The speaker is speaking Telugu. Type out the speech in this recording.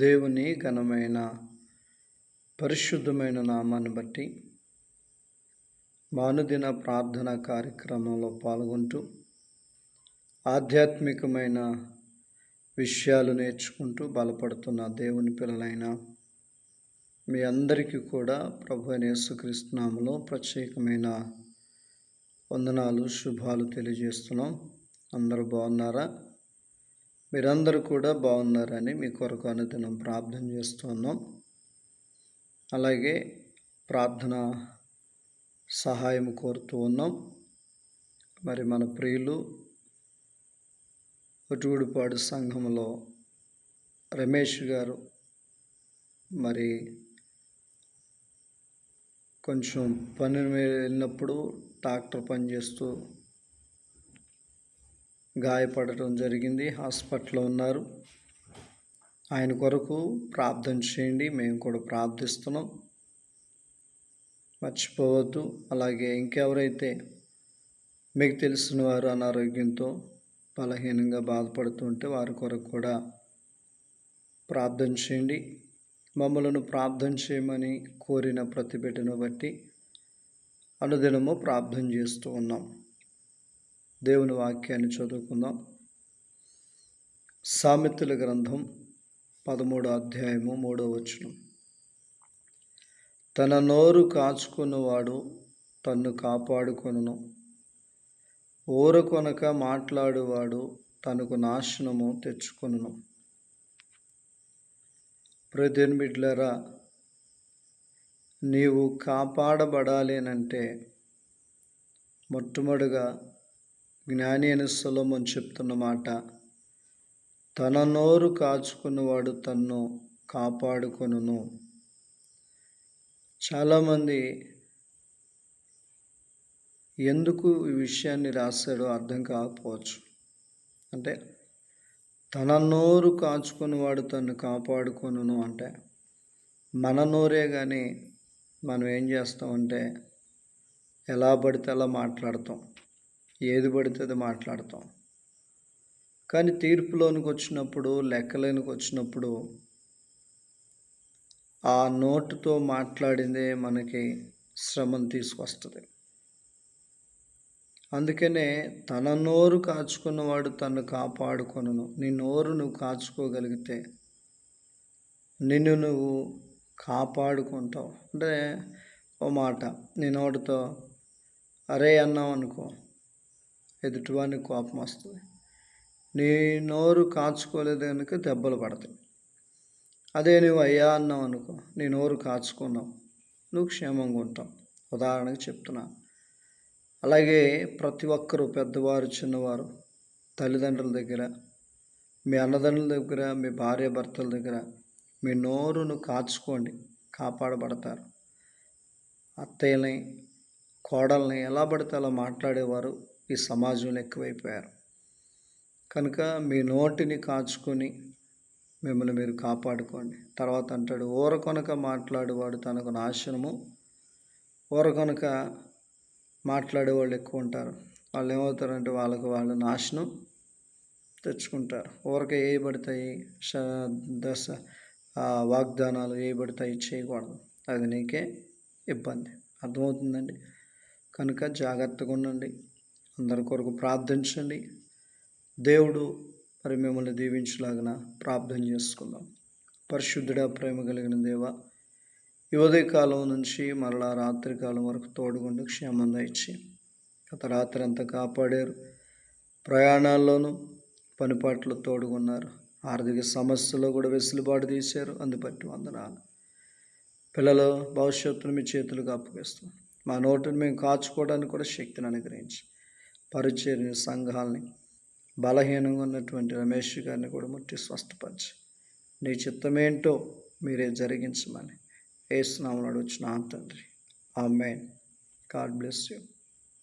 దేవుని ఘనమైన పరిశుద్ధమైన నామాన్ని బట్టి మానుదిన ప్రార్థన కార్యక్రమంలో పాల్గొంటూ ఆధ్యాత్మికమైన విషయాలు నేర్చుకుంటూ బలపడుతున్న దేవుని పిల్లలైన మీ అందరికీ కూడా ప్రభువైన యేసుక్రీస్తు నామములో ప్రత్యేకమైన వందనాలు, శుభాలు తెలియజేస్తున్నాం. అందరూ బాగున్నారా? మీరందరూ కూడా బాగున్నారని మీ కొరకు అనుదినం ప్రార్థన చేస్తున్నాం. అలాగే ప్రార్థన సహాయం కోరుతూ ఉన్నాం. మరి మన ప్రియులు ఒటుగుడిపాడు సంఘంలో రమేష్ గారు మరి కొంచెం పని మీద వెళ్ళినప్పుడు ట్రాక్టర్ పని చేస్తూ గాయపడటం జరిగింది. హాస్పిటల్లో ఉన్నారు. ఆయన కొరకు ప్రార్థన చేయండి. మేము కూడా ప్రార్థిస్తున్నాం. మర్చిపోవద్దు. అలాగే ఇంకెవరైతే మీకు తెలిసిన వారు అనారోగ్యంతో బలహీనంగా బాధపడుతుంటే వారి కొరకు కూడా ప్రార్థన చేయండి. మమ్మలను ప్రార్థన చేయమని కోరిన ప్రతి బిడ్డను బట్టి అనుదినము ప్రార్థన చేస్తూ ఉన్నాం. దేవుని వాక్యాన్ని చదువుకుందాం. సామెతల గ్రంథం 13వ అధ్యాయము 3వ వచనం. తన నోరు కాచుకున్నవాడు తన్ను కాపాడుకొనును, ఊరకొనక మాట్లాడువాడు తనకు నాశనము తెచ్చుకొనును. ప్రియదేవుని బిడ్డలారా, నీవు కాపాడబడాలి అనంటే మొట్టమొదటిగా జ్ఞాని అయిన సొలొమోను చెప్తున్న మాట, తన నోరు కాచుకున్నవాడు తన్ను కాపాడుకొనును. చాలామంది ఎందుకు ఈ విషయాన్ని రాశాడో అర్థం కాకపోవచ్చు. అంటే తన నోరు కాచుకున్నవాడు తన్ను కాపాడుకొనును అంటే మన నోరే కానీ మనం ఏం చేస్తామంటే ఎలా పడితే అలా మాట్లాడతాం, ఏది పడితే అది మాట్లాడతాం. కానీ తీర్పులోనికి వచ్చినప్పుడు, లెక్కలోనికి వచ్చినప్పుడు ఆ నోటుతో మాట్లాడిందే మనకి శ్రమను తీసుకొస్తుంది. అందుకనే తన నోరు కాచుకున్నవాడు తన్ను కాపాడుకొనును. నీ నోరు నువ్వు కాచుకోగలిగితే నిన్ను నువ్వు కాపాడుకుంటావు. అంటే ఓ మాట నీ నోటితో అరే అన్నావు అనుకో, ఎదుటివానికి కోపం వస్తుంది. నీ నోరు కాచుకోలేదు కనుక దెబ్బలు పడతాయి. అదే నువ్వు అయ్యా అన్నావు అనుకో, నీ నోరు కాచుకున్నావు, నువ్వు క్షేమంగా ఉంటావు. ఉదాహరణకు చెప్తున్నా. అలాగే ప్రతి ఒక్కరూ, పెద్దవారు చిన్నవారు, తల్లిదండ్రుల దగ్గర, మీ అన్నదండ్రుల దగ్గర, మీ భార్య భర్తల దగ్గర మీ నోరును కాచుకోండి, కాపాడబడతారు. అత్తయ్యని, కోడల్ని ఎలా పడితే అలా మాట్లాడేవారు ఈ సమాజంలో ఎక్కువైపోయారు. కనుక మీ నోటిని కాచుకొని మిమ్మల్ని మీరు కాపాడుకోండి. తర్వాత అంటాడు, ఊరకొనక మాట్లాడేవాడు తనకు నాశనము. ఊరకొనక మాట్లాడేవాళ్ళు ఎక్కువ ఉంటారు. వాళ్ళు ఏమవుతారంటే వాళ్ళు నాశనం తెచ్చుకుంటారు. ఊరక వేయబడతాయి వాగ్దానాలు వేయబడతాయి, చేయకూడదు. అది నీకే ఇబ్బంది. అర్థమవుతుందండి? కనుక జాగ్రత్తగా ఉండండి. అందరి కొరకు ప్రార్థించండి. దేవుడు మరి మిమ్మల్ని దీవించలాగిన ప్రార్థన చేసుకుందాం. పరిశుద్ధుడా, ప్రేమ కలిగిన దేవ, ఈ ఉదయకాలం నుంచి మరలా రాత్రి కాలం వరకు తోడుగుండి క్షేమంగా ఇచ్చి గత రాత్రి అంతా కాపాడారు. ప్రయాణాల్లోనూ పనిపాట్లు తోడుగున్నారు. ఆర్థిక సమస్యలో కూడా వెసులుబాటు తీశారు. అందుబట్టి వందనాలు. పిల్లల భవిష్యత్తును మీ చేతులకు అప్పగిస్తాం. మా నోటిని మేము కాచుకోవడానికి కూడా శక్తిని అనుగ్రహించి పరిచర్య సంఘాలని, బలహీనంగా ఉన్నటువంటి రమేష్ గారిని కూడా ముట్టి స్వస్థపరిచి నీ చిత్తమేంటో మీరే జరిగించమని యేసు నామములో అడుగుచున్నాను తండ్రి. ఆమేన్. God bless you.